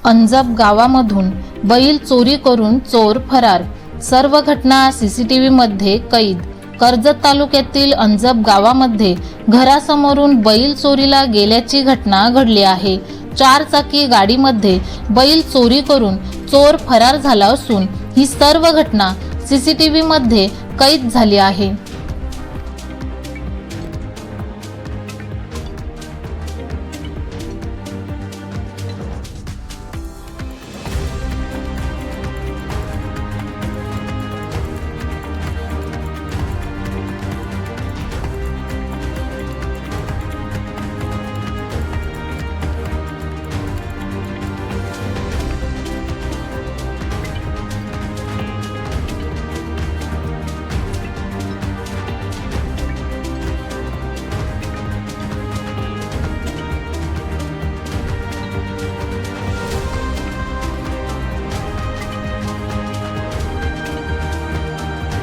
अंजप गावामधून बैल चोरी करून चोर फरार। सर्व घटना सीसीटीव्ही मध्ये कैद। कर्जत तालुक्यातील अंजप गावामध्ये घरासमोरून बैल चोरीला गेल्याची घटना घडली आहे। 4 चाकी गाडीमध्ये बैल चोरी करून चोर फरार झाला असून ही सर्व घटना सीसीटीव्ही मध्ये कैद झाली आहे।